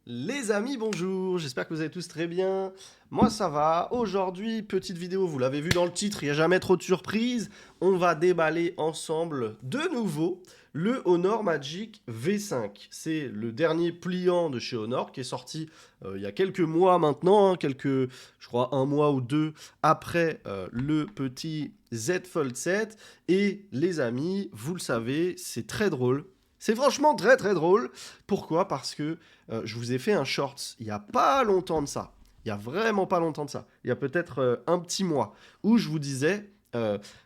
Les amis, bonjour, j'espère que vous allez tous très bien. Moi ça va. Aujourd'hui, petite vidéo, vous l'avez vu dans le titre, il n'y a jamais trop de surprises. On va déballer ensemble de nouveau le Honor Magic V5. C'est le dernier pliant de chez Honor qui est sorti il y a quelques mois maintenant, je crois un mois ou deux après le petit Z Fold 7. Et les amis, vous le savez, c'est très drôle. C'est franchement très très drôle. Pourquoi? Parce que je vous ai fait un shorts il n'y a pas longtemps de ça. Il y a vraiment pas longtemps de ça. Il y a peut-être un petit mois où je vous disais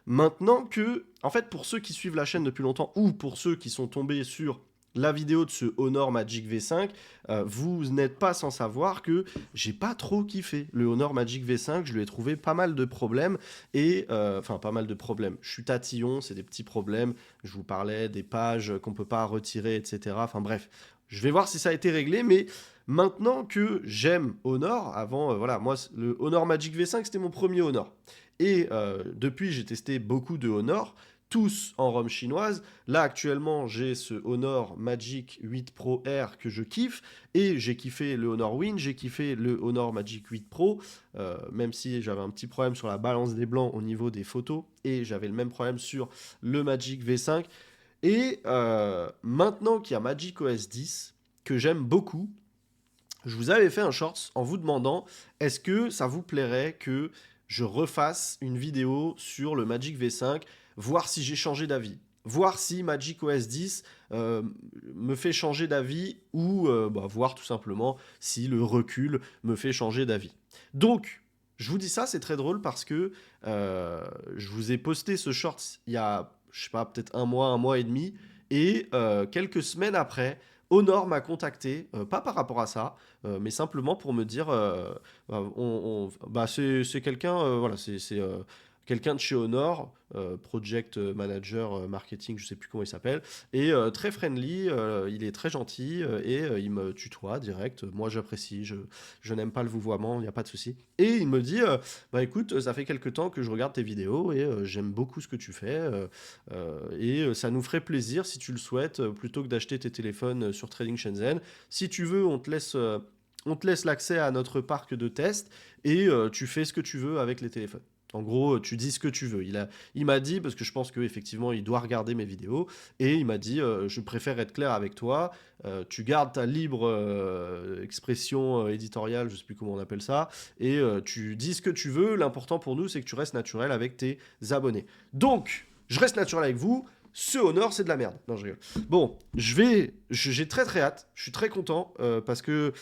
maintenant que, en fait, pour ceux qui suivent la chaîne depuis longtemps ou pour ceux qui sont tombés sur la vidéo de ce Honor Magic V5, vous n'êtes pas sans savoir que j'ai pas trop kiffé le Honor Magic V5. Je lui ai trouvé pas mal de problèmes et enfin pas mal de problèmes. Je suis tatillon, c'est des petcs problèmes. Je vous parlais des pages qu'on peut pas retirer, etc. Enfin bref, je vais voir si ça a été réglé, mais maintenant que j'aime Honor, avant, voilà, moi, le Honor Magic V5, c'était mon premier Honor. Et depuis, j'ai testé beaucoup de Honor, tous en ROM chinoise. Là, actuellement, j'ai ce Honor Magic 8 Pro R que je kiffe. Et j'ai kiffé le Honor Win, j'ai kiffé le Honor Magic 8 Pro, même si j'avais un petit problème sur la balance des blancs au niveau des photos. Et j'avais le même problème sur le Magic V5. Et maintenant qu'il y a Magic OS 10, que j'aime beaucoup, je vous avais fait un shorts en vous demandant est-ce que ça vous plairait que je refasse une vidéo sur le Magic V5, voir si j'ai changé d'avis, voir si Magic OS 10 me fait changer d'avis ou voir tout simplement si le recul me fait changer d'avis. Donc, je vous dis ça, c'est très drôle parce que je vous ai posté ce shorts il y a, je sais pas, peut-être un mois et demi, et quelques semaines après, Honor m'a contacté, pas par rapport à ça, mais simplement pour me dire, c'est quelqu'un, voilà, c'est quelqu'un de chez Honor, project manager marketing, je sais plus comment il s'appelle, et très friendly, il est très gentil et il me tutoie direct. Moi, j'apprécie, je n'aime pas le vouvoiement, il n'y a pas de souci. Et il me dit, bah écoute, ça fait quelques temps que je regarde tes vidéos et j'aime beaucoup ce que tu fais. Et ça nous ferait plaisir, si tu le souhaites, plutôt que d'acheter tes téléphones sur Trading Shenzhen. Si tu veux, on te laisse l'accès à notre parc de test et tu fais ce que tu veux avec les téléphones. En gros, tu dis ce que tu veux. Il m'a dit, parce que je pense qu'effectivement, il doit regarder mes vidéos, et il m'a dit, je préfère être clair avec toi, tu gardes ta libre expression éditoriale, je ne sais plus comment on appelle ça, et tu dis ce que tu veux, l'important pour nous, c'est que tu restes naturel avec tes abonnés. Donc, je reste naturel avec vous, ce Honor, c'est de la merde. Non, je rigole. Bon, j'ai très très hâte, je suis très content, parce que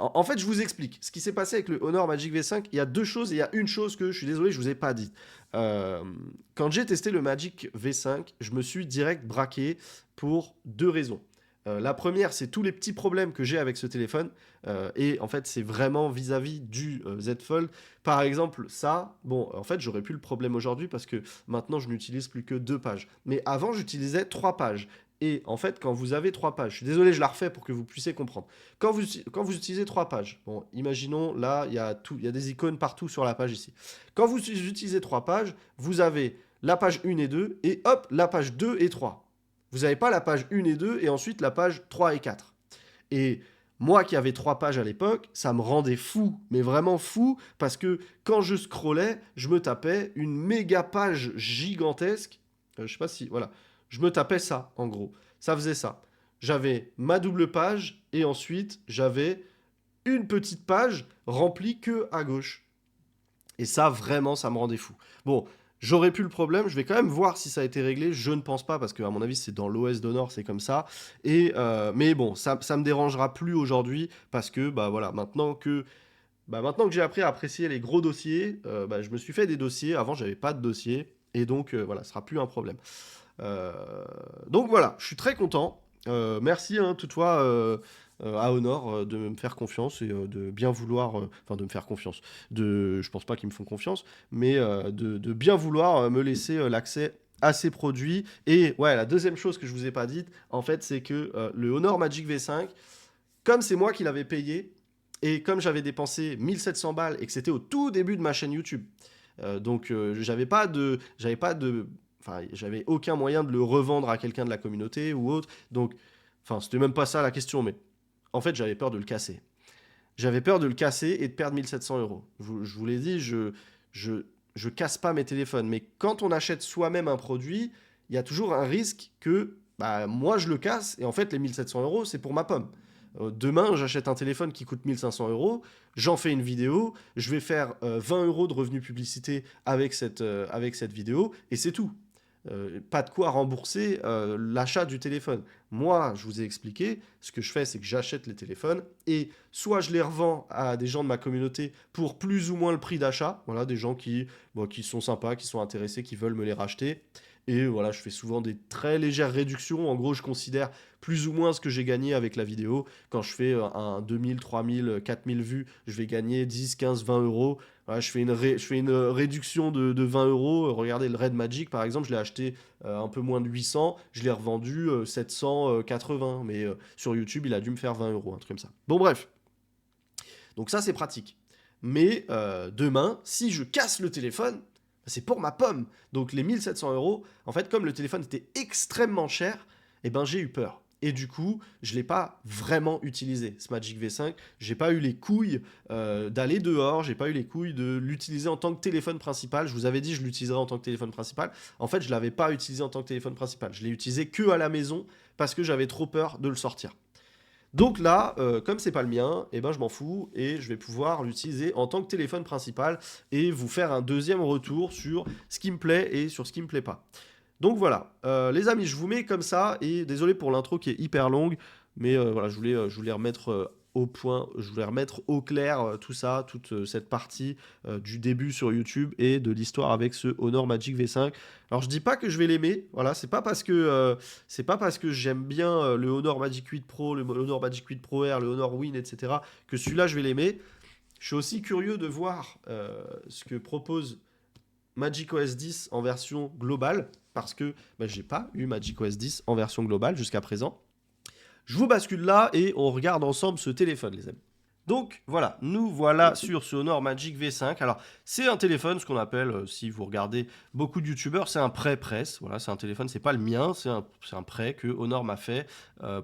en fait, je vous explique. Ce qui s'est passé avec le Honor Magic V5, il y a deux choses et il y a une chose que je suis désolé, je vous ai pas dit. Quand j'ai testé le Magic V5, je me suis direct braqué pour deux raisons. La première, c'est tous les petits problèmes que j'ai avec ce téléphone. Et en fait, c'est vraiment vis-à-vis du Z Fold. Par exemple, ça, bon, en fait, j'aurais pu le problème aujourd'hui parce que maintenant, je n'utilise plus que deux pages. Mais avant, j'utilisais trois pages. Et en fait, quand vous avez trois pages, je suis désolé, je la refais pour que vous puissiez comprendre. Quand vous utilisez trois pages, bon, imaginons là, il y a des icônes partout sur la page ici. Quand vous utilisez trois pages, vous avez la page 1 et 2 et hop, la page 2 et 3. Vous n'avez pas la page 1 et 2 et ensuite la page 3 et 4. Et moi qui avais trois pages à l'époque, ça me rendait fou, mais vraiment fou, parce que quand je scrollais, je me tapais une méga page gigantesque. Je sais pas si, voilà, je me tapais ça, en gros. Ça faisait ça. J'avais ma double page et ensuite j'avais une petite page remplie que à gauche. Et ça, vraiment, ça me rendait fou. Bon, j'aurais pu le problème, je vais quand même voir si ça a été réglé. Je ne pense pas, parce que à mon avis, c'est dans l'OS d'Honor, c'est comme ça. Et, mais bon, ça me dérangera plus aujourd'hui, parce que, bah voilà, maintenant que j'ai appris à apprécier les gros dossiers, je me suis fait des dossiers. Avant, j'avais pas de dossier. Et donc, voilà, ce sera plus un problème. Euh, donc voilà, je suis très content. Merci hein, toutefois à Honor de me faire confiance et de bien vouloir, enfin de me faire confiance. Je pense pas qu'ils me font confiance, mais de bien vouloir me laisser l'accès à ces produits. Et ouais, la deuxième chose que je vous ai pas dite, en fait, c'est que le Honor Magic V5, comme c'est moi qui l'avais payé et comme j'avais dépensé 1700 balles et que c'était au tout début de ma chaîne YouTube, donc j'avais aucun moyen de le revendre à quelqu'un de la communauté ou autre. Donc, enfin, c'était même pas ça la question, mais en fait, j'avais peur de le casser. j'avais peur de le casser et de perdre 1 700 euros. Je vous l'ai dit, je, je casse pas mes téléphones. Mais quand on achète soi-même un produit, il y a toujours un risque que bah, moi je le casse et en fait les 1 700 euros c'est pour ma pomme. Demain, j'achète un téléphone qui coûte 1 500 euros, j'en fais une vidéo, je vais faire 20 euros de revenus publicité avec cette vidéo, et c'est tout. Pas de quoi rembourser l'achat du téléphone. Moi, je vous ai expliqué, ce que je fais, c'est que j'achète les téléphones et soit je les revends à des gens de ma communauté pour plus ou moins le prix d'achat, voilà, des gens qui sont sympas, qui sont intéressés, qui veulent me les racheter. Et voilà, je fais souvent des très légères réductions. En gros, je considère plus ou moins ce que j'ai gagné avec la vidéo. Quand je fais un 2000, 3000, 4000 vues, je vais gagner 10, 15, 20 euros. Voilà, je fais une réduction de 20 euros. Regardez, le Red Magic, par exemple, je l'ai acheté un peu moins de 800. Je l'ai revendu 780. Mais sur YouTube, il a dû me faire 20 euros, un truc comme ça. Bon, bref. Donc ça, c'est pratique. Mais demain, si je casse le téléphone, c'est pour ma pomme. Donc les 1 700 euros, en fait, comme le téléphone était extrêmement cher, eh ben, j'ai eu peur. Et du coup, je ne l'ai pas vraiment utilisé, ce Magic V5. J'ai pas eu les couilles d'aller dehors, j'ai pas eu les couilles de l'utiliser en tant que téléphone principal. Je vous avais dit que je l'utiliserais en tant que téléphone principal. En fait, je ne l'avais pas utilisé en tant que téléphone principal. Je l'ai utilisé que à la maison parce que j'avais trop peur de le sortir. Donc là, comme c'est pas le mien, eh ben je m'en fous et je vais pouvoir l'utiliser en tant que téléphone principal et vous faire un deuxième retour sur ce qui me plaît et sur ce qui me plaît pas. Donc voilà, les amis, je vous mets comme ça et désolé pour l'intro qui est hyper longue, mais voilà, je voulais remettre au point, je voulais remettre au clair tout ça, toute cette partie du début sur YouTube et de l'histoire avec ce Honor Magic V5. Alors je dis pas que je vais l'aimer, voilà, c'est pas parce que j'aime bien le Honor Magic 8 Pro, le Honor Magic 8 Pro R, le Honor Win, etc. que celui-là je vais l'aimer. Je suis aussi curieux de voir ce que propose macOS 10 en version globale, parce que bah, j'ai pas eu macOS 10 en version globale jusqu'à présent. Je vous bascule là et on regarde ensemble ce téléphone, les amis. Donc voilà, nous voilà sur ce Honor Magic V5. Alors c'est un téléphone, ce qu'on appelle, si vous regardez beaucoup de youtubeurs, c'est un prêt presse. Voilà, c'est un téléphone, c'est pas le mien, c'est un prêt que Honor m'a fait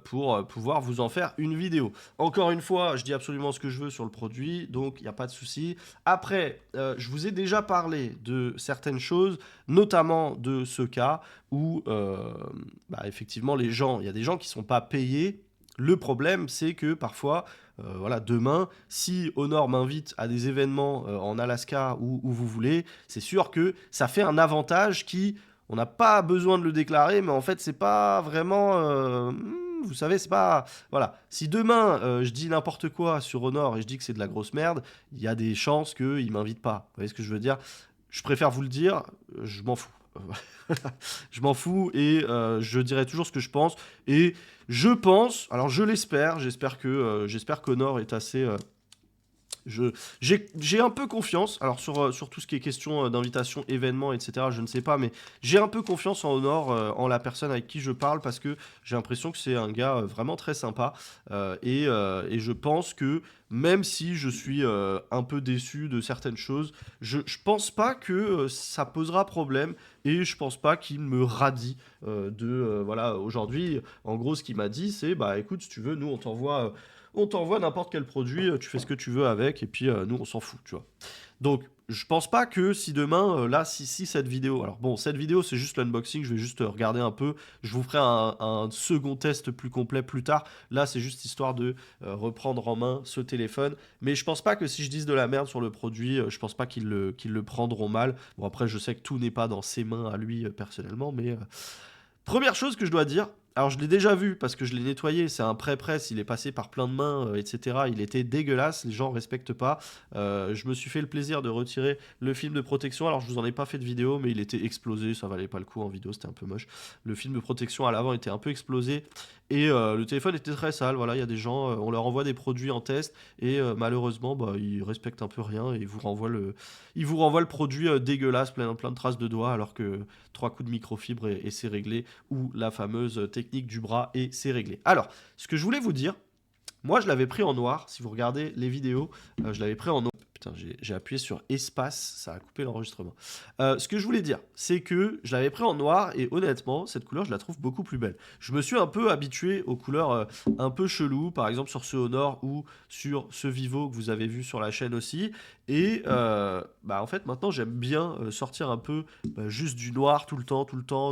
pour pouvoir vous en faire une vidéo. Encore une fois, je dis absolument ce que je veux sur le produit, donc il n'y a pas de souci. Après, je vous ai déjà parlé de certaines choses, notamment de ce cas où bah, effectivement il y a des gens qui ne sont pas payés. Le problème, c'est que parfois, voilà, demain, si Honor m'invite à des événements en Alaska ou où vous voulez, c'est sûr que ça fait un avantage qui, on n'a pas besoin de le déclarer, mais en fait, c'est pas vraiment, vous savez, c'est pas, voilà. Si demain je dis n'importe quoi sur Honor et je dis que c'est de la grosse merde, il y a des chances qu'il m'invite pas. Vous voyez ce que je veux dire? Je préfère vous le dire, je m'en fous. Je m'en fous et je dirai toujours ce que je pense. Et je pense, alors je l'espère, j'espère qu'Honor est assez. J'ai un peu confiance, alors sur tout ce qui est question d'invitation, événements, etc., je ne sais pas, mais j'ai un peu confiance en Honor, en la personne avec qui je parle, parce que j'ai l'impression que c'est un gars vraiment très sympa, et je pense que même si je suis un peu déçu de certaines choses, je pense pas que ça posera problème, et je pense pas qu'il me radie voilà, aujourd'hui, en gros, ce qu'il m'a dit, c'est, bah écoute, si tu veux, nous, on t'envoie n'importe quel produit, tu fais ce que tu veux avec, et puis nous, on s'en fout, tu vois. Donc, je pense pas que si demain, là, si cette vidéo... Alors bon, cette vidéo, c'est juste l'unboxing, je vais juste regarder un peu, je vous ferai un second test plus complet plus tard. Là, c'est juste histoire de reprendre en main ce téléphone. Mais je pense pas que si je dise de la merde sur le produit, je pense pas qu'ils le prendront mal. Bon, après, je sais que tout n'est pas dans ses mains à lui, personnellement, mais... Première chose que je dois dire, alors je l'ai déjà vu parce que je l'ai nettoyé, c'est un pré-presse, il est passé par plein de mains, etc. Il était dégueulasse, les gens respectent pas. Je me suis fait le plaisir de retirer le film de protection, alors je vous en ai pas fait de vidéo, mais il était explosé, ça valait pas le coup en vidéo, c'était un peu moche. Le film de protection à l'avant était un peu explosé et le téléphone était très sale. Voilà, il y a des gens, on leur envoie des produits en test et malheureusement, bah, ils respectent un peu rien et ils vous renvoient le produit dégueulasse, plein de traces de doigts, alors que 3 coups de microfibre et c'est réglé, ou la fameuse technique du bras et c'est réglé. Alors, ce que je voulais vous dire, Moi, je l'avais pris en noir. Si vous regardez les vidéos, je l'avais pris en noir. Putain, j'ai appuyé sur espace, ça a coupé l'enregistrement. Ce que je voulais dire, c'est que je l'avais pris en noir et honnêtement, cette couleur, je la trouve beaucoup plus belle. Je me suis un peu habitué aux couleurs un peu cheloues, par exemple sur ce Honor ou sur ce Vivo que vous avez vu sur la chaîne aussi. Et bah, en fait, maintenant, j'aime bien sortir un peu juste du noir tout le temps,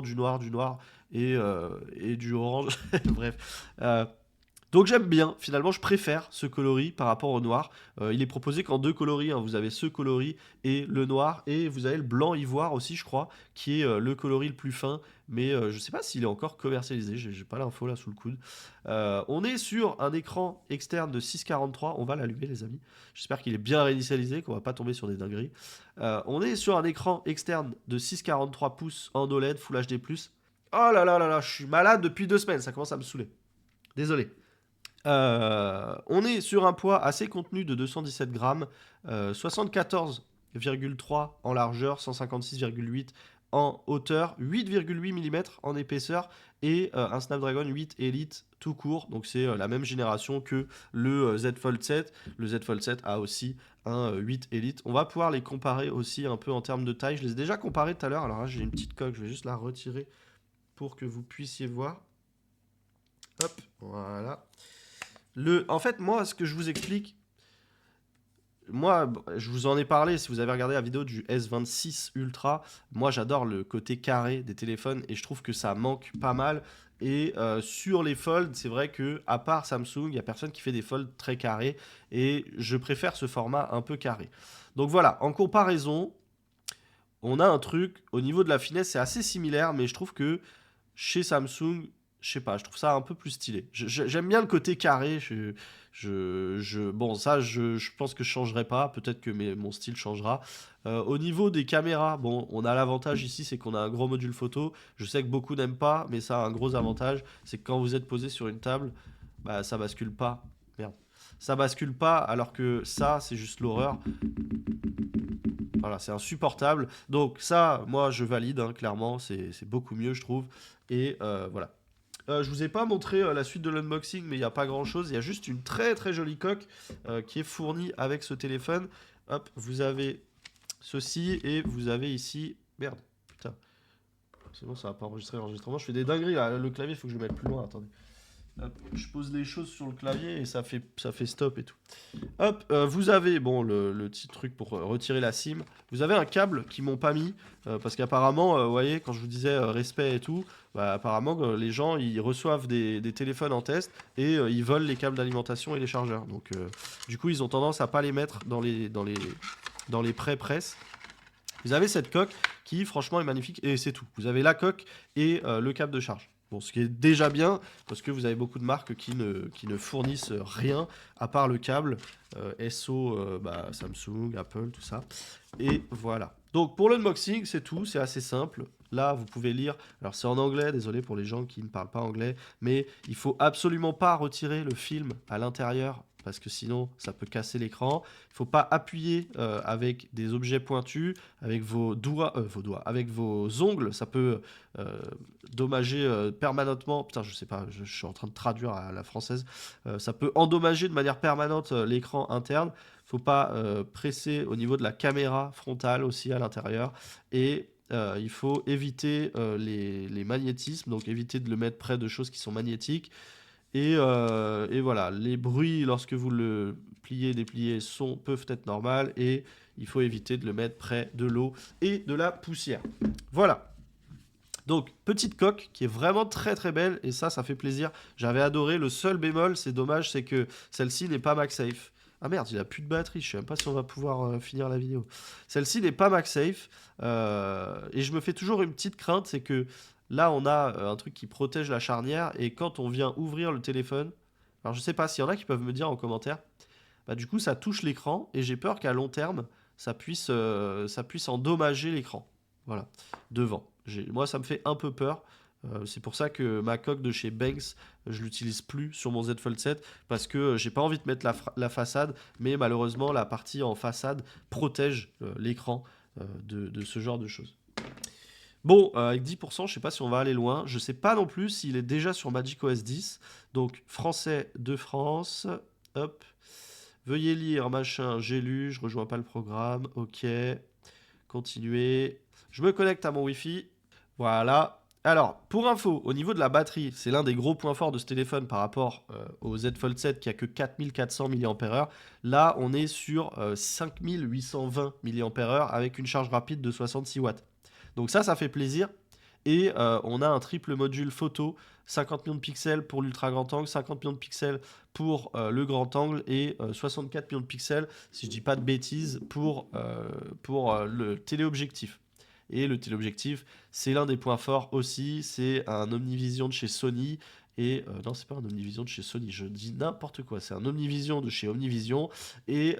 du noir et du orange. Bref. Donc j'aime bien, finalement je préfère ce coloris par rapport au noir. Il est proposé qu'en deux coloris, hein. Vous avez ce coloris et le noir, et vous avez le blanc ivoire aussi je crois, qui est le coloris le plus fin, mais je sais pas s'il est encore commercialisé, j'ai pas l'info là sous le coude. On est sur un écran externe de 6,43, on va l'allumer les amis. J'espère qu'il est bien réinitialisé, qu'on va pas tomber sur des dingueries. On est sur un écran externe de 6,43 pouces en OLED Full HD+. Oh là là là là, je suis malade depuis 2 semaines, ça commence à me saouler. Désolé. On est sur un poids assez contenu de 217 grammes, 74,3 en largeur, 156,8 en hauteur, 8,8 mm en épaisseur et un Snapdragon 8 Elite tout court. Donc c'est la même génération que le Z Fold 7. Le Z Fold 7 a aussi un 8 Elite. On va pouvoir les comparer aussi un peu en termes de taille. Je les ai déjà comparés tout à l'heure. Alors là, j'ai une petite coque, je vais juste la retirer pour que vous puissiez voir. Hop, voilà. En fait, moi, ce que je vous explique, moi, je vous en ai parlé, si vous avez regardé la vidéo du S26 Ultra, moi j'adore le côté carré des téléphones et je trouve que ça manque pas mal. Et sur les folds, c'est vrai que à part Samsung, il n'y a personne qui fait des folds très carrés et je préfère ce format un peu carré. Donc voilà, en comparaison, on a un truc, au niveau de la finesse, c'est assez similaire, mais je trouve que chez Samsung, je sais pas, je trouve ça un peu plus stylé. J'aime bien le côté carré. Bon, ça, je pense que je changerai pas. Peut-être que mon style changera. Au niveau des caméras, bon, on a l'avantage ici, c'est qu'on a un gros module photo. Je sais que beaucoup n'aiment pas, mais ça a un gros avantage. C'est que quand vous êtes posé sur une table, bah, ça bascule pas. Merde. Ça bascule pas, alors que ça, c'est juste l'horreur. Voilà, c'est insupportable. Donc ça, moi, je valide, hein, clairement. C'est beaucoup mieux, je trouve. Et voilà. Je vous ai pas montré la suite de l'unboxing, mais il n'y a pas grand chose. Il y a juste une très très jolie coque qui est fournie avec ce téléphone. Hop, vous avez ceci et vous avez ici. Merde, putain. C'est bon, ça va pas enregistrer l'enregistrement. Je fais des dingueries là. Le clavier, il faut que je le mette plus loin. Attendez. Hop, je pose les choses sur le clavier et ça fait stop et tout. Hop, vous avez bon le petit truc pour retirer la SIM. Vous avez un câble qu'ils m'ont pas mis parce qu'apparemment, vous voyez, quand je vous disais respect et tout, bah, apparemment les gens ils reçoivent des téléphones en test et ils volent les câbles d'alimentation et les chargeurs. Donc du coup ils ont tendance à pas les mettre dans les pré-press. Vous avez cette coque qui franchement est magnifique et c'est tout. Vous avez la coque et le câble de charge. Bon, ce qui est déjà bien, parce que vous avez beaucoup de marques qui ne fournissent rien, à part le câble, SO, bah, Samsung, Apple, tout ça. Et voilà. Donc pour l'unboxing, c'est tout, c'est assez simple. Là, vous pouvez lire, alors c'est en anglais, désolé pour les gens qui ne parlent pas anglais, mais il faut absolument pas retirer le film à l'intérieur, parce que sinon, ça peut casser l'écran. Il ne faut pas appuyer avec des objets pointus, avec vos doigts, avec vos ongles, ça peut dommager permanemment. Putain, je sais pas, je suis en train de traduire à la française. Ça peut endommager de manière permanente l'écran interne. Faut pas presser au niveau de la caméra frontale aussi à l'intérieur. Et il faut éviter les magnétismes, donc éviter de le mettre près de choses qui sont magnétiques. Et voilà, les bruits lorsque vous le pliez, dépliez peuvent être normaux et il faut éviter de le mettre près de l'eau et de la poussière. Voilà. Donc, petite coque qui est vraiment très très belle et ça fait plaisir. J'avais adoré. Le seul bémol, c'est dommage, c'est que celle-ci n'est pas MagSafe. Ah merde, il a plus de batterie. Je sais même pas si on va pouvoir finir la vidéo. Celle-ci n'est pas MagSafe et je me fais toujours une petite crainte, c'est que là, on a un truc qui protège la charnière et quand on vient ouvrir le téléphone, alors je sais pas s'il y en a qui peuvent me dire en commentaire, bah du coup ça touche l'écran et j'ai peur qu'à long terme ça puisse endommager l'écran. Voilà, devant. Moi ça me fait un peu peur. C'est pour ça que ma coque de chez Banks, je l'utilise plus sur mon Z Fold 7 parce que j'ai pas envie de mettre la façade, mais malheureusement la partie en façade protège l'écran de ce genre de choses. Bon, avec 10%, je sais pas si on va aller loin. Je sais pas non plus s'il est déjà sur macOS 10. Donc, français de France. Hop. Veuillez lire, machin, j'ai lu, je rejoins pas le programme. Ok. Continuer. Je me connecte à mon Wi-Fi. Voilà. Alors, pour info, au niveau de la batterie, c'est l'un des gros points forts de ce téléphone par rapport au Z Fold 7 qui a que 4400 mAh. Là, on est sur 5820 mAh avec une charge rapide de 66 watts. Donc ça fait plaisir. Et on a un triple module photo, 50 millions de pixels pour l'ultra grand angle, 50 millions de pixels pour le grand angle et 64 millions de pixels, si je dis pas de bêtises, pour le téléobjectif. Et le téléobjectif, c'est l'un des points forts aussi, c'est un Omnivision de chez Sony. Et non, c'est pas un Omnivision de chez Sony, je dis n'importe quoi. C'est un Omnivision de chez Omnivision. Et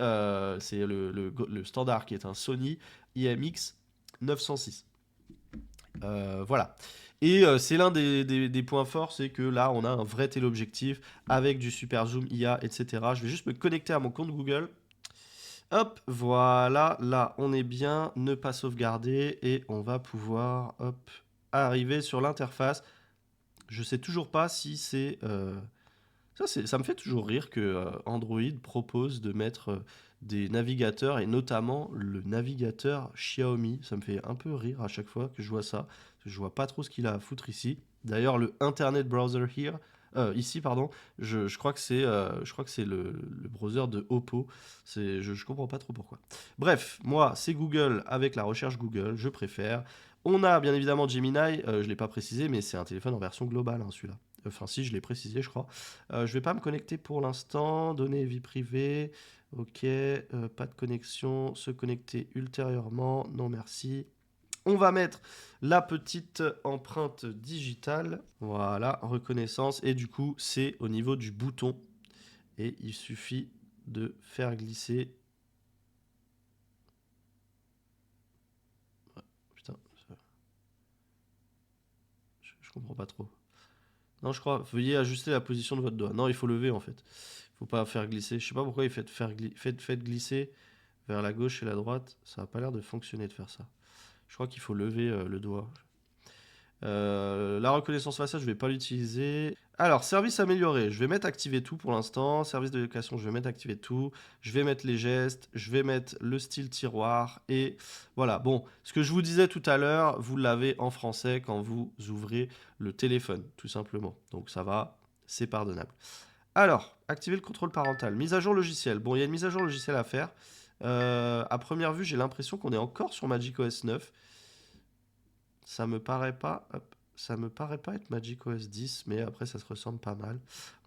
c'est le standard qui est un Sony IMX 906. Voilà. Et c'est l'un des points forts, c'est que là, on a un vrai téléobjectif avec du super zoom IA, etc. Je vais juste me connecter à mon compte Google. Hop, voilà, là, on est bien, ne pas sauvegarder et on va pouvoir, hop, arriver sur l'interface. Je sais toujours pas si c'est ça me fait toujours rire que Android propose de mettre des navigateurs et notamment le navigateur Xiaomi. Ça me fait un peu rire à chaque fois que je vois ça. Je vois pas trop ce qu'il a à foutre ici. D'ailleurs, le Internet Browser here, ici, pardon, je crois que c'est le browser de Oppo. Je comprends pas trop pourquoi. Bref, moi, c'est Google avec la recherche Google, je préfère. On a bien évidemment Gemini, je l'ai pas précisé, mais c'est un téléphone en version globale, hein, celui-là. Enfin, si, je l'ai précisé, je crois. Je vais pas me connecter pour l'instant. Données vie privée. Ok. Pas de connexion. Se connecter ultérieurement. Non, merci. On va mettre la petite empreinte digitale. Voilà, reconnaissance. Et du coup, c'est au niveau du bouton. Et il suffit de faire glisser. Putain, je comprends pas trop. Non, je crois. Veuillez ajuster la position de votre doigt. Non, il faut lever en fait. Il faut pas faire glisser. Je sais pas pourquoi il fait glisser vers la gauche et la droite. Ça n'a pas l'air de fonctionner de faire ça. Je crois qu'il faut lever le doigt. La reconnaissance faciale, je vais pas l'utiliser. Alors, service amélioré, je vais mettre activer tout pour l'instant. Service de location, je vais mettre activer tout. Je vais mettre les gestes, je vais mettre le style tiroir. Et voilà, bon, ce que je vous disais tout à l'heure, vous l'avez en français quand vous ouvrez le téléphone, tout simplement. Donc ça va, c'est pardonnable. Alors, activer le contrôle parental. Mise à jour logiciel. Bon, il y a une mise à jour logiciel à faire. À première vue, j'ai l'impression qu'on est encore sur macOS 9. Ça me paraît pas, hop, ça me paraît pas être macOS 10, mais après ça se ressemble pas mal.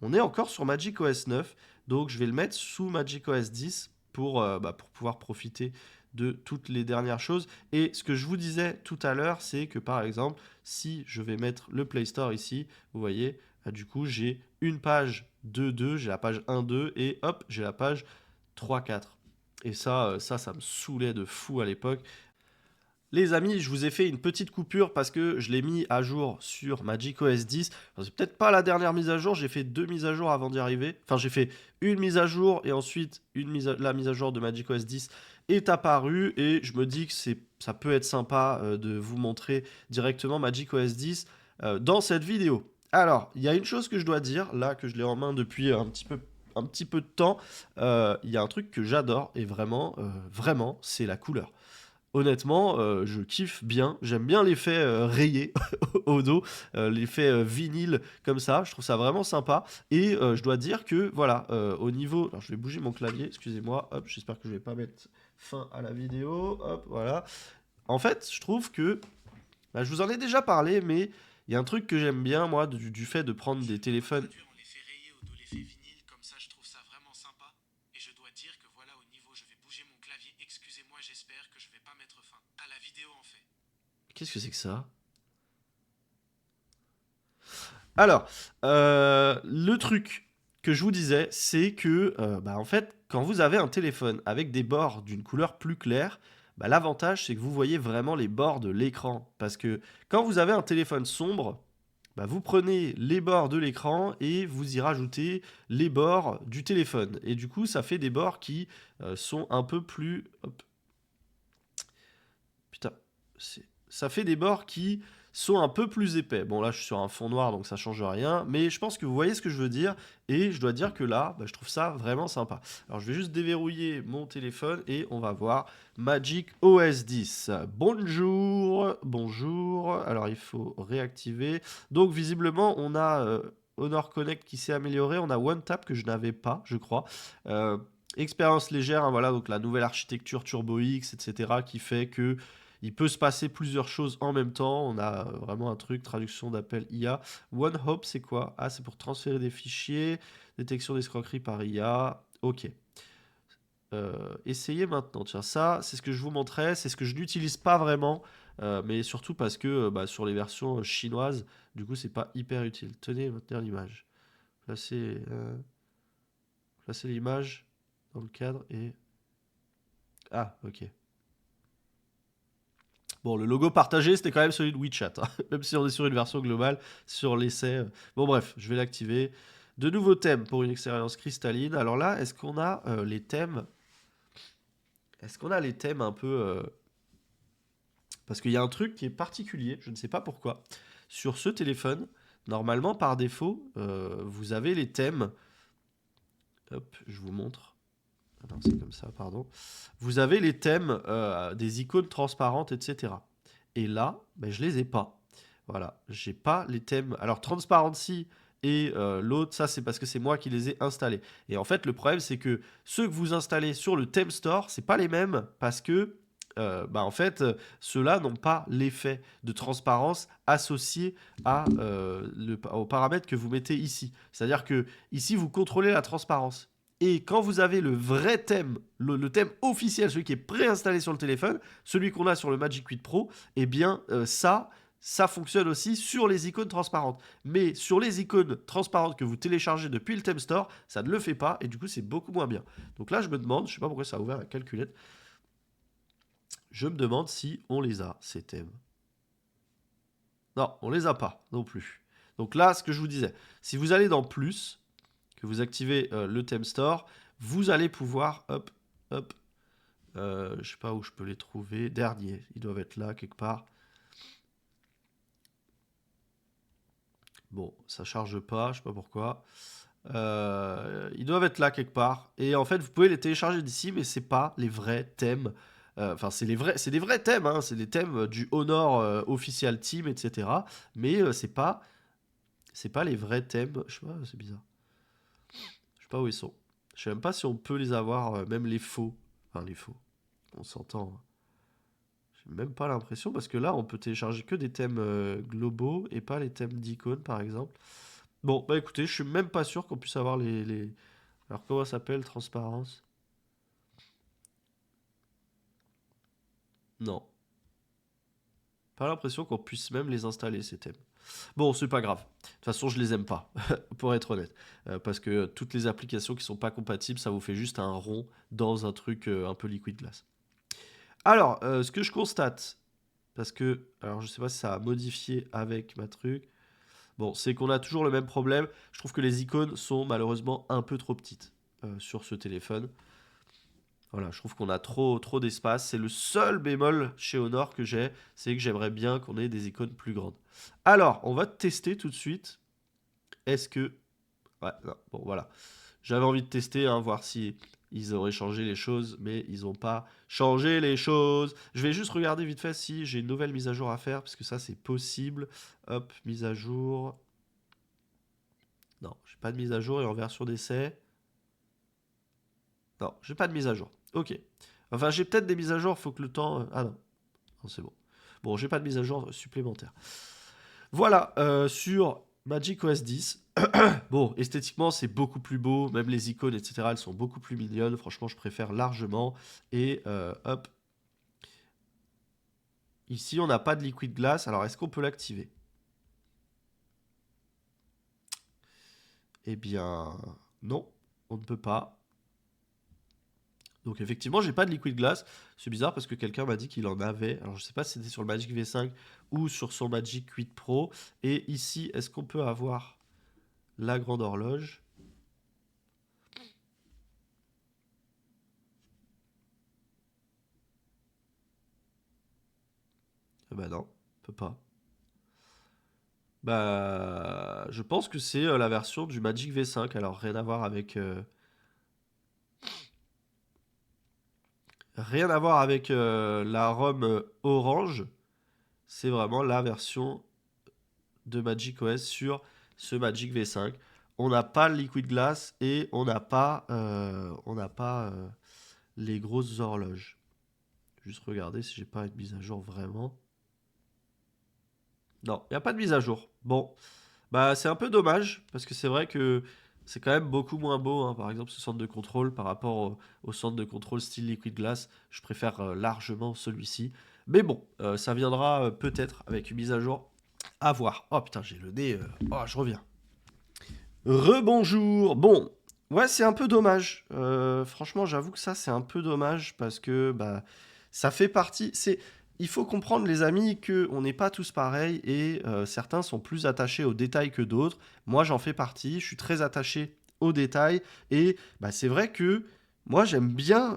On est encore sur macOS 9, donc je vais le mettre sous macOS 10 pour pouvoir profiter de toutes les dernières choses. Et ce que je vous disais tout à l'heure, c'est que par exemple, si je vais mettre le Play Store ici, vous voyez, du coup j'ai une page 2.2, j'ai la page 1.2 et hop, j'ai la page 3.4. Et ça me saoulait de fou à l'époque. Les amis, je vous ai fait une petite coupure parce que je l'ai mis à jour sur macOS 10. Enfin, c'est peut-être pas la dernière mise à jour, j'ai fait 2 mises à jour avant d'y arriver. Enfin, j'ai fait une mise à jour et ensuite la mise à jour de macOS 10 est apparue et je me dis que ça peut être sympa de vous montrer directement macOS 10 dans cette vidéo. Alors, il y a une chose que je dois dire, là que je l'ai en main depuis un petit peu de temps. Il y a un truc que j'adore et vraiment, c'est la couleur. Honnêtement, je kiffe bien. J'aime bien l'effet rayé au dos, l'effet vinyle comme ça. Je trouve ça vraiment sympa. Et je dois dire que, voilà, au niveau. Alors, je vais bouger mon clavier, excusez-moi. Hop, j'espère que je vais pas mettre fin à la vidéo. Hop, voilà. En fait, je trouve que. Bah, je vous en ai déjà parlé, mais il y a un truc que j'aime bien, moi, du fait de prendre des téléphones. L'effet rayé au dos, l'effet vinyle, comme ça je trouve ça vraiment sympa. Et je dois dire que voilà, au niveau, je vais bouger mon clavier. Excusez-moi, j'espère que je vais pas mettre fin à la vidéo en fait. Qu'est-ce que c'est que ça? Alors, le truc que je vous disais, c'est que, en fait, quand vous avez un téléphone avec des bords d'une couleur plus claire, bah, l'avantage, c'est que vous voyez vraiment les bords de l'écran. Parce que quand vous avez un téléphone sombre, bah, vous prenez les bords de l'écran et vous y rajoutez les bords du téléphone. Et du coup, ça fait des bords qui sont un peu plus... Hop, putain, ça fait des bords qui sont un peu plus épais. Bon, là, je suis sur un fond noir, donc ça change rien. Mais je pense que vous voyez ce que je veux dire. Et je dois dire que là, bah, je trouve ça vraiment sympa. Alors, je vais juste déverrouiller mon téléphone et on va voir Magic OS 10. Bonjour, bonjour. Alors, il faut réactiver. Donc, visiblement, on a Honor Connect qui s'est amélioré. On a OneTap que je n'avais pas, je crois. Euh, Expérience légère, hein, voilà, donc la nouvelle architecture Turbo X, etc., qui fait que il peut se passer plusieurs choses en même temps. On a vraiment un truc, traduction d'appel IA. OneHop, c'est quoi? Ah, c'est pour transférer des fichiers, détection d'escroquerie par IA. Ok. Essayez maintenant. Tiens, ça, c'est ce que je vous montrais. C'est ce que je n'utilise pas vraiment, mais surtout parce que bah, sur les versions chinoises, du coup, c'est pas hyper utile. Tenez, maintenir l'image. Placez, placez l'image dans le cadre et... Ah, ok. Bon, le logo partagé, c'était quand même celui de WeChat, hein. Même si on est sur une version globale, sur l'essai. Bon, bref, je vais l'activer. De nouveaux thèmes pour une expérience cristalline. Alors là, est-ce qu'on a les thèmes? Est-ce qu'on a les thèmes un peu... Parce qu'il y a un truc qui est particulier, je ne sais pas pourquoi. Sur ce téléphone, normalement, par défaut, vous avez les thèmes. Hop, je vous montre. Ah non, c'est comme ça, pardon. Vous avez les thèmes des icônes transparentes, etc. Et là, ben, je les ai pas. Voilà, j'ai pas les thèmes. Alors, Transparency et l'autre, ça c'est parce que c'est moi qui les ai installés. Et en fait, le problème c'est que ceux que vous installez sur le Theme Store, c'est pas les mêmes parce que bah, en fait, ceux-là n'ont pas l'effet de transparence associé aux paramètres que vous mettez ici. C'est-à-dire que ici, vous contrôlez la transparence. Et quand vous avez le vrai thème, le thème officiel, celui qui est préinstallé sur le téléphone, celui qu'on a sur le Magic 8 Pro, eh bien ça fonctionne aussi sur les icônes transparentes. Mais sur les icônes transparentes que vous téléchargez depuis le Theme Store, ça ne le fait pas et du coup c'est beaucoup moins bien. Donc là je me demande, je sais pas pourquoi ça a ouvert la calculette, je me demande si on les a ces thèmes. Non, on les a pas non plus. Donc là ce que je vous disais, si vous allez dans plus, que vous activez le Theme Store, vous allez pouvoir, hop, hop, je sais pas où je peux les trouver, dernier, ils doivent être là quelque part. Bon, ça charge pas, je sais pas pourquoi. Ils doivent être là quelque part. Et en fait, vous pouvez les télécharger d'ici, mais c'est pas les vrais thèmes. Enfin, c'est des vrais thèmes, hein, c'est des thèmes du Honor Official Team, etc. Mais c'est pas les vrais thèmes. Je sais pas, c'est bizarre. Je sais pas où ils sont. Je sais même pas si on peut les avoir, même les faux. Enfin, les faux. On s'entend, hein. J'ai même pas l'impression parce que là, on peut télécharger que des thèmes globaux et pas les thèmes d'icônes, par exemple. Bon, bah écoutez, je suis même pas sûr qu'on puisse avoir les... Alors, comment ça s'appelle, transparence? Non. Pas l'impression qu'on puisse même les installer, ces thèmes. Bon, c'est pas grave. De toute façon, je les aime pas, pour être honnête. Parce que toutes les applications qui sont pas compatibles, ça vous fait juste un rond dans un truc un peu liquid glass. Alors, ce que je constate, parce que, alors je sais pas si ça a modifié avec ma truc, bon, c'est qu'on a toujours le même problème. Je trouve que les icônes sont malheureusement un peu trop petites sur ce téléphone. Voilà, je trouve qu'on a trop d'espace. C'est le seul bémol chez Honor que j'ai, c'est que j'aimerais bien qu'on ait des icônes plus grandes. Alors, on va tester tout de suite. Est-ce que... Ouais, non, bon, voilà. J'avais envie de tester, hein, voir si ils auraient changé les choses, mais ils n'ont pas changé les choses. Je vais juste regarder vite fait si j'ai une nouvelle mise à jour à faire, parce que ça, c'est possible. Hop, mise à jour. Non, j'ai pas de mise à jour et en version d'essai. Non, j'ai pas de mise à jour. Ok. Enfin, j'ai peut-être des mises à jour, faut que le temps... Ah non, non c'est bon. Bon, j'ai pas de mise à jour supplémentaire. Voilà, sur Magic OS 10. Bon, esthétiquement, c'est beaucoup plus beau. Même les icônes, etc., elles sont beaucoup plus mignonnes. Franchement, je préfère largement. Et hop. Ici, on n'a pas de liquid glass. Alors, est-ce qu'on peut l'activer? Eh bien, non, on ne peut pas. Donc effectivement, j'ai pas de liquid glass. C'est bizarre parce que quelqu'un m'a dit qu'il en avait. Alors je sais pas si c'était sur le Magic V5 ou sur son Magic 8 Pro. Et ici, est-ce qu'on peut avoir la grande horloge? Bah non, peut pas. Bah, je pense que c'est la version du Magic V5. Alors, rien à voir avec la ROM orange. C'est vraiment la version de Magic OS sur ce Magic V5. On n'a pas le Liquid Glass et on n'a pas les grosses horloges. Juste regarder si j'ai pas une mise à jour vraiment. Non, il n'y a pas de mise à jour. Bon, bah c'est un peu dommage parce que c'est vrai que c'est quand même beaucoup moins beau, hein. Par exemple, ce centre de contrôle par rapport au centre de contrôle style Liquid Glass, je préfère largement celui-ci. Mais bon, ça viendra peut-être avec une mise à jour. À voir. Oh putain, j'ai le nez. Oh, je reviens. Rebonjour. Bon, ouais, c'est un peu dommage. Franchement, j'avoue que ça, c'est un peu dommage parce que bah, ça fait partie. Il faut comprendre, les amis, que on n'est pas tous pareils et certains sont plus attachés aux détails que d'autres. Moi, j'en fais partie. Je suis très attaché aux détails et bah, c'est vrai que moi, j'aime bien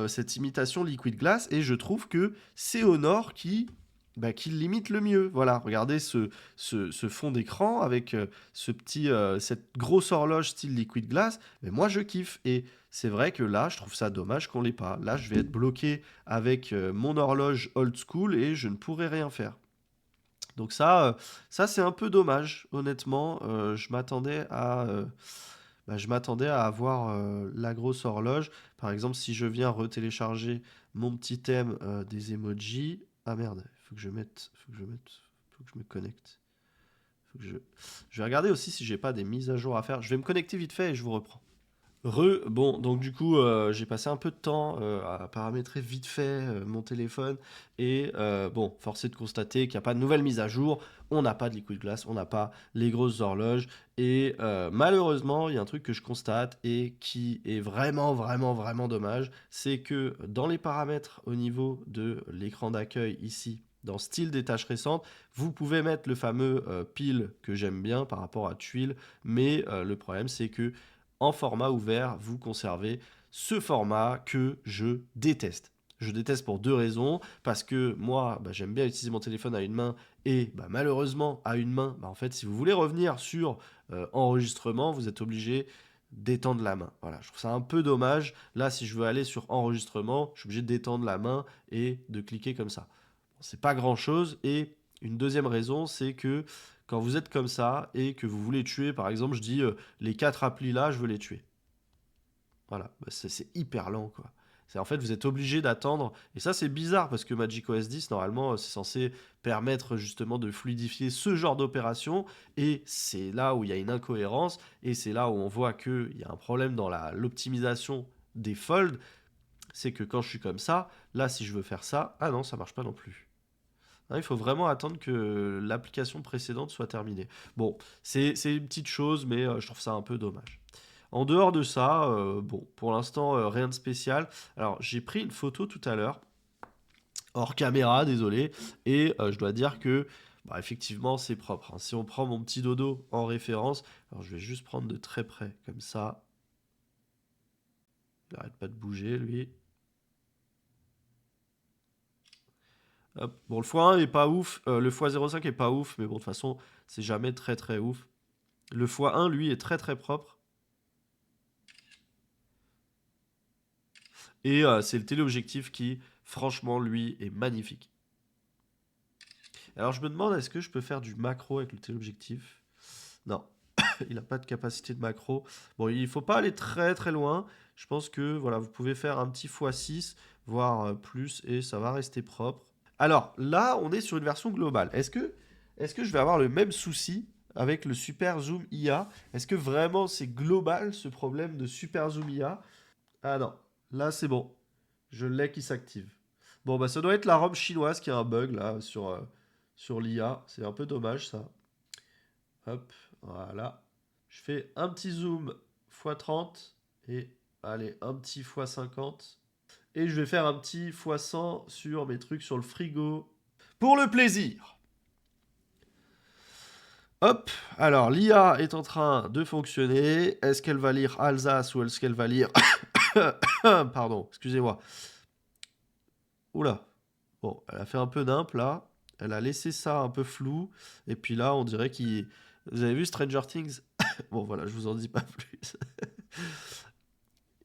cette imitation Liquid Glass et je trouve que c'est Honor qui limite le mieux. Voilà, regardez ce fond d'écran avec cette grosse horloge style Liquid Glass. Mais moi, je kiffe. Et c'est vrai que là, je trouve ça dommage qu'on l'ait pas. Là, je vais être bloqué avec mon horloge old school et je ne pourrai rien faire. Donc ça c'est un peu dommage, honnêtement. Je m'attendais à avoir la grosse horloge. Par exemple, si je viens retélécharger mon petit thème des emojis. Ah merde, faut que je me connecte. Je vais regarder aussi si j'ai pas des mises à jour à faire. Je vais me connecter vite fait et je vous reprends. Bon, donc du coup, j'ai passé un peu de temps à paramétrer vite fait mon téléphone. Et bon, force est de constater qu'il n'y a pas de nouvelle mise à jour. On n'a pas de Liquid Glass, on n'a pas les grosses horloges. Et malheureusement, il y a un truc que je constate et qui est vraiment, vraiment, vraiment dommage. C'est que dans les paramètres au niveau de l'écran d'accueil ici, dans style des tâches récentes, vous pouvez mettre le fameux pile que j'aime bien par rapport à tuile. Mais le problème, c'est que en format ouvert, vous conservez ce format que je déteste. Je déteste pour deux raisons, parce que moi, bah, j'aime bien utiliser mon téléphone à une main, et bah, malheureusement, à une main, bah, en fait, si vous voulez revenir sur enregistrement, vous êtes obligé d'étendre la main. Voilà, je trouve ça un peu dommage. Là, si je veux aller sur enregistrement, je suis obligé d'étendre la main et de cliquer comme ça. Bon, c'est pas grand-chose, et une deuxième raison, c'est que quand vous êtes comme ça et que vous voulez tuer, par exemple, je dis les 4 applis là, je veux les tuer. Voilà, bah, c'est hyper lent quoi. En fait, vous êtes obligé d'attendre. Et ça, c'est bizarre parce que Magic OS 10, normalement, c'est censé permettre justement de fluidifier ce genre d'opération. Et c'est là où il y a une incohérence. Et c'est là où on voit qu'il y a un problème dans l'optimisation des folds. C'est que quand je suis comme ça, là, si je veux faire ça, ah non, ça marche pas non plus. Hein, il faut vraiment attendre que l'application précédente soit terminée. Bon, c'est une petite chose, mais je trouve ça un peu dommage. En dehors de ça, bon, pour l'instant, rien de spécial. Alors, j'ai pris une photo tout à l'heure, hors caméra, désolé, et je dois dire que, bah, effectivement, c'est propre, hein. Si on prend mon petit dodo en référence, alors je vais juste prendre de très près, comme ça. Il n'arrête pas de bouger, lui. Hop. Bon, le x1 est pas ouf, le x05 est pas ouf, mais bon, de toute façon, c'est jamais très très ouf. Le x1, lui, est très très propre. Et c'est le téléobjectif qui, franchement, lui, est magnifique. Alors je me demande, est-ce que je peux faire du macro avec le téléobjectif? Non, il n'a pas de capacité de macro. Bon, il ne faut pas aller très très loin. Je pense que voilà, vous pouvez faire un petit x6, voire plus, et ça va rester propre. Alors là, on est sur une version globale. Est-ce que je vais avoir le même souci avec le Super Zoom IA? Est-ce que vraiment c'est global ce problème de Super Zoom IA? Ah non, là c'est bon. Je l'ai qui s'active. Bon, bah ça doit être la ROM chinoise qui a un bug là sur l'IA. C'est un peu dommage ça. Hop, voilà. Je fais un petit zoom x30 et allez, un petit x50. Et je vais faire un petit x100 sur mes trucs sur le frigo. Pour le plaisir. Hop, alors l'IA est en train de fonctionner. Est-ce qu'elle va lire Alsace ou est-ce qu'elle va lire... Pardon, excusez-moi. Oula. Bon, elle a fait un peu d'imp là. Elle a laissé ça un peu flou. Et puis là, on dirait qu'il... Vous avez vu Stranger Things? Bon, voilà, je vous en dis pas plus.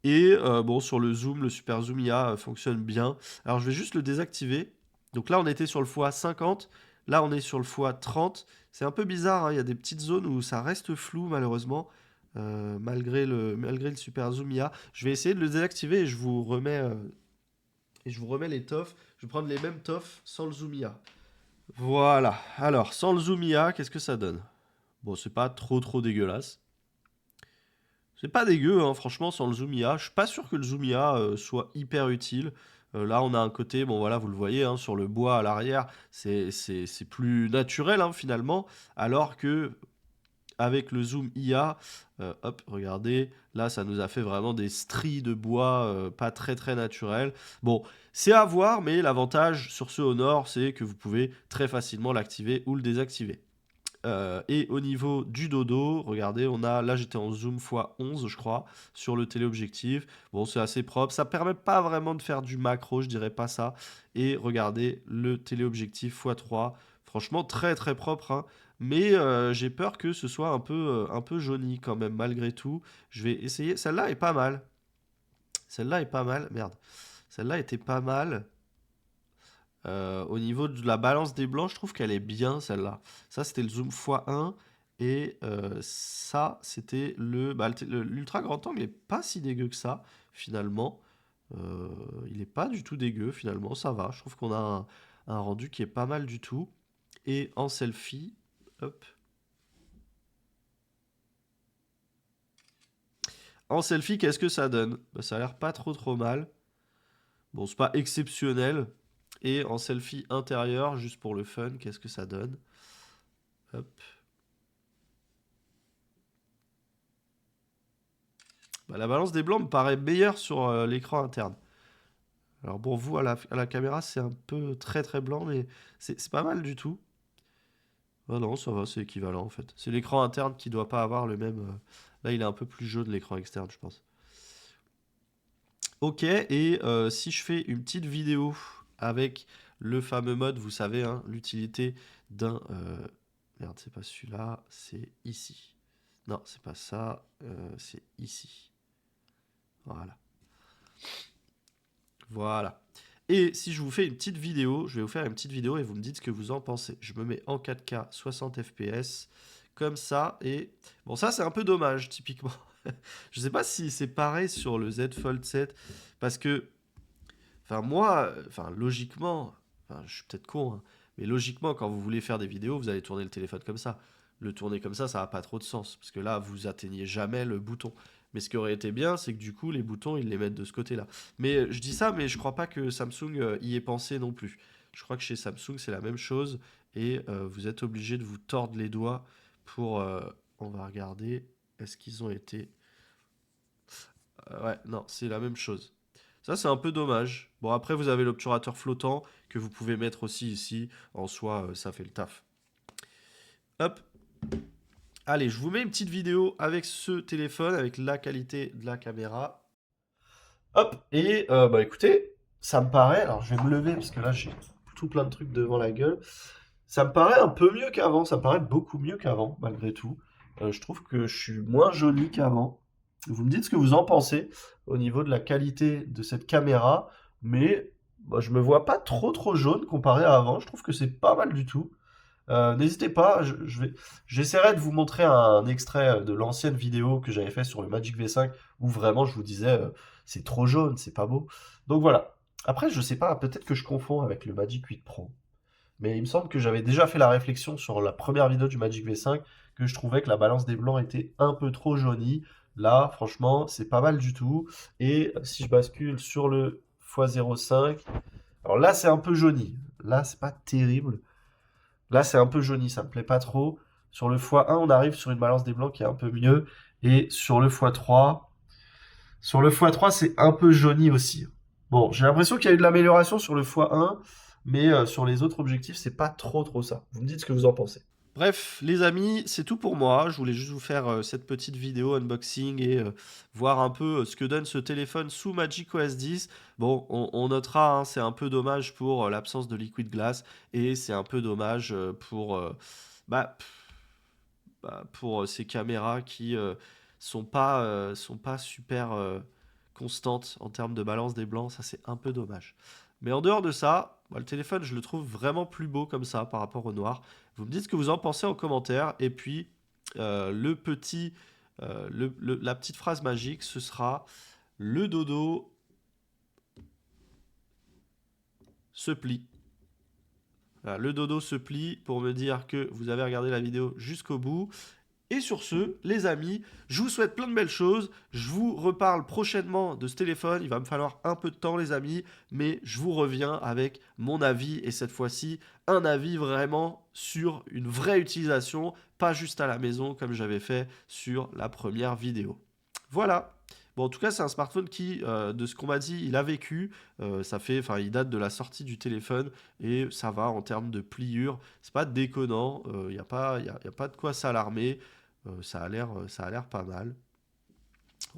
Et bon, sur le zoom, le super zoom IA fonctionne bien. Alors, je vais juste le désactiver. Donc là, on était sur le x50. Là, on est sur le x30. C'est un peu bizarre, hein. Il y a des petites zones où ça reste flou, malheureusement, malgré le super zoom IA. Je vais essayer de le désactiver et je vous remets les TOF. Je vais prendre les mêmes TOF sans le zoom IA. Voilà. Alors, sans le zoom IA, qu'est-ce que ça donne? Bon, c'est pas trop dégueulasse. C'est pas dégueu, hein, franchement, sans le zoom IA. Je suis pas sûr que le zoom IA soit hyper utile. Là, on a un côté, bon voilà, vous le voyez, hein, sur le bois à l'arrière, c'est plus naturel, hein, finalement. Alors que avec le zoom IA, hop, regardez, là, ça nous a fait vraiment des stries de bois pas très naturels. Bon, c'est à voir, mais l'avantage sur ce Honor, c'est que vous pouvez très facilement l'activer ou le désactiver. Et au niveau du dodo, regardez, on a, là j'étais en zoom x11 je crois, sur le téléobjectif. Bon, c'est assez propre, ça permet pas vraiment de faire du macro, je dirais pas ça. Et regardez, le téléobjectif x3, franchement très propre, hein. Mais j'ai peur que ce soit un peu jauni quand même, malgré tout. Je vais essayer, celle-là est pas mal. Celle-là est pas mal, merde. Celle-là était pas mal. Au niveau de la balance des blancs, je trouve qu'elle est bien celle-là. Ça, c'était le zoom x1. Et ça, c'était l'ultra grand angle est pas si dégueu que ça, finalement. Il est pas du tout dégueu, finalement. Ça va. Je trouve qu'on a un rendu qui est pas mal du tout. Et en selfie, hop. En selfie, qu'est-ce que ça donne? Bah, ça a l'air pas trop mal. Bon, c'est pas exceptionnel. Et en selfie intérieur, juste pour le fun, qu'est-ce que ça donne? Hop. Bah, la balance des blancs me paraît meilleure sur l'écran interne. Alors bon, vous, à la caméra, c'est un peu très blanc, mais c'est pas mal du tout. Ah non, ça va, c'est équivalent en fait. C'est l'écran interne qui doit pas avoir le même... Là, il est un peu plus jaune, l'écran externe, je pense. Ok, et si je fais une petite vidéo avec le fameux mode, vous savez, hein, l'utilité d'un... Merde, c'est pas celui-là, c'est ici. Non, c'est pas ça, c'est ici. Voilà. Voilà. Et si je vous fais une petite vidéo, je vais vous faire une petite vidéo et vous me dites ce que vous en pensez. Je me mets en 4K 60 fps, comme ça, et... Bon, ça, c'est un peu dommage, typiquement. Je sais pas si c'est pareil sur le Z Fold 7, parce que... Enfin, moi, enfin, logiquement... Enfin, je suis peut-être con, hein, mais logiquement, quand vous voulez faire des vidéos, vous allez tourner le téléphone comme ça. Le tourner comme ça n'a pas trop de sens, parce que là, vous atteignez jamais le bouton. Mais ce qui aurait été bien, c'est que du coup, les boutons, ils les mettent de ce côté-là. Mais je dis ça, mais je crois pas que Samsung y ait pensé non plus. Je crois que chez Samsung, c'est la même chose, et vous êtes obligé de vous tordre les doigts pour... on va regarder, est-ce qu'ils ont été... ouais, non, c'est la même chose. Ça, c'est un peu dommage. Bon, après, vous avez l'obturateur flottant que vous pouvez mettre aussi ici. En soi, ça fait le taf. Hop. Allez, je vous mets une petite vidéo avec ce téléphone, avec la qualité de la caméra. Hop. Et bah écoutez, ça me paraît... Alors, je vais me lever parce que là, j'ai tout plein de trucs devant la gueule. Ça me paraît un peu mieux qu'avant. Ça me paraît beaucoup mieux qu'avant, malgré tout. Je trouve que je suis moins joli qu'avant. Vous me dites ce que vous en pensez au niveau de la qualité de cette caméra, mais bah, je me vois pas trop jaune comparé à avant. Je trouve que c'est pas mal du tout. N'hésitez pas, j'essaierai de vous montrer un extrait de l'ancienne vidéo que j'avais fait sur le Magic V5 où vraiment je vous disais c'est trop jaune, c'est pas beau. Donc voilà. Après, je sais pas, peut-être que je confonds avec le Magic 8 Pro. Mais il me semble que j'avais déjà fait la réflexion sur la première vidéo du Magic V5 que je trouvais que la balance des blancs était un peu trop jaunie. Là, franchement, c'est pas mal du tout. Et si je bascule sur le x05, alors là, c'est un peu jauni. Là, c'est pas terrible. Là, c'est un peu jauni, ça me plaît pas trop. Sur le x1, on arrive sur une balance des blancs qui est un peu mieux. Et sur le x3, c'est un peu jauni aussi. Bon, j'ai l'impression qu'il y a eu de l'amélioration sur le x1, mais sur les autres objectifs, c'est pas trop ça. Vous me dites ce que vous en pensez. Bref, les amis, c'est tout pour moi. Je voulais juste vous faire cette petite vidéo unboxing et voir un peu ce que donne ce téléphone sous macOS 10. Bon, on notera, hein, c'est un peu dommage pour l'absence de Liquid Glass et c'est un peu dommage bah, pour ces caméras qui sont pas super constantes en termes de balance des blancs. Ça, c'est un peu dommage. Mais en dehors de ça, le téléphone, je le trouve vraiment plus beau comme ça par rapport au noir. Vous me dites ce que vous en pensez en commentaire. Et puis, le petit, la petite phrase magique, ce sera le dodo se plie. Voilà, le dodo se plie pour me dire que vous avez regardé la vidéo jusqu'au bout. Et sur ce, les amis, je vous souhaite plein de belles choses. Je vous reparle prochainement de ce téléphone. Il va me falloir un peu de temps, les amis, mais je vous reviens avec mon avis. Et cette fois-ci, un avis vraiment sur une vraie utilisation, pas juste à la maison comme j'avais fait sur la première vidéo. Voilà. Bon, en tout cas, c'est un smartphone qui, de ce qu'on m'a dit, il a vécu. Enfin, il date de la sortie du téléphone et ça va en termes de pliure. C'est pas déconnant. Il n'y a pas, y a pas de quoi s'alarmer. Ça a l'air pas mal.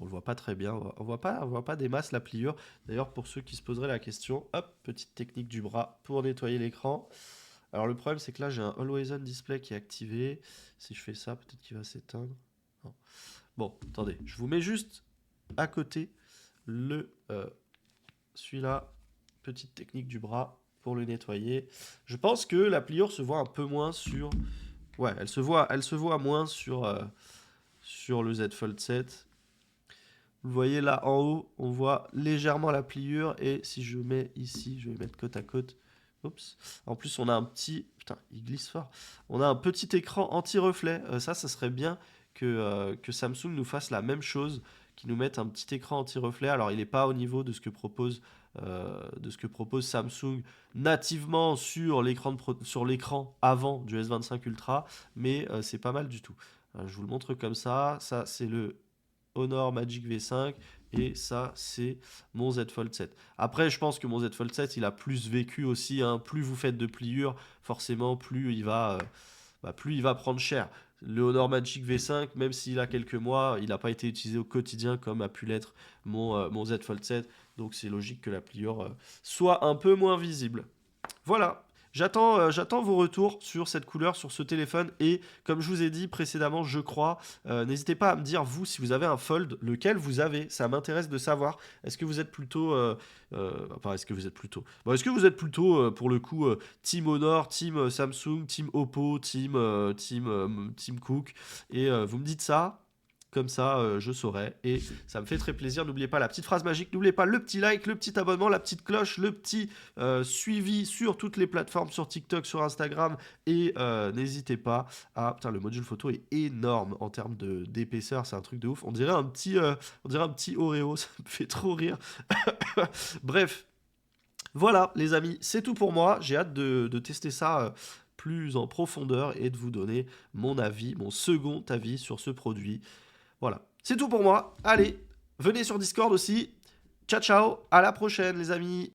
On le voit pas très bien. On voit pas des masses la pliure. D'ailleurs, pour ceux qui se poseraient la question, hop, petite technique du bras pour nettoyer l'écran. Alors le problème, c'est que là, j'ai un Always On Display qui est activé. Si je fais ça, peut-être qu'il va s'éteindre. Non. Bon, attendez, je vous mets juste à côté le celui-là. Petite technique du bras pour le nettoyer. Je pense que la pliure se voit un peu moins sur. Ouais, elle se voit moins sur le Z Fold 7. Vous voyez là en haut, on voit légèrement la pliure. Et si je mets ici, je vais mettre côte à côte. Oups. En plus, on a un petit. Putain, il glisse fort. On a un petit écran anti-reflet. Ça serait bien que Samsung nous fasse la même chose, qui nous mette un petit écran anti-reflet. Alors, il n'est pas au niveau de ce que propose Samsung nativement sur sur l'écran avant du S25 Ultra, mais c'est pas mal du tout. Je vous le montre comme ça. Ça, c'est le Honor Magic V5 et ça, c'est mon Z Fold 7. Après, je pense que mon Z Fold 7, il a plus vécu aussi, hein. Plus vous faites de pliures, forcément, plus il va prendre cher. Le Honor Magic V5, même s'il a quelques mois, il n'a pas été utilisé au quotidien comme a pu l'être mon Z Fold 7. Donc c'est logique que la pliure soit un peu moins visible. Voilà. J'attends vos retours sur cette couleur, sur ce téléphone. Et comme je vous ai dit précédemment, je crois, n'hésitez pas à me dire, vous, si vous avez un Fold, lequel vous avez. Ça m'intéresse de savoir. Est-ce que vous êtes plutôt... enfin, est-ce que vous êtes plutôt... Bon, est-ce que vous êtes plutôt, pour le coup, Team Honor, Team Samsung, Team Oppo, Team Cook. Et vous me dites ça. Comme ça, je saurai. Et ça me fait très plaisir. N'oubliez pas la petite phrase magique. N'oubliez pas le petit like, le petit abonnement, la petite cloche, le petit suivi sur toutes les plateformes, sur TikTok, sur Instagram. Et n'hésitez pas à... Putain, le module photo est énorme en termes d'épaisseur. C'est un truc de ouf. On dirait un petit Oreo. Ça me fait trop rire. Bref. Voilà, les amis. C'est tout pour moi. J'ai hâte de tester ça plus en profondeur et de vous donner mon avis, mon second avis sur ce produit. Voilà, c'est tout pour moi. Allez, venez sur Discord aussi. Ciao, ciao, à la prochaine les amis.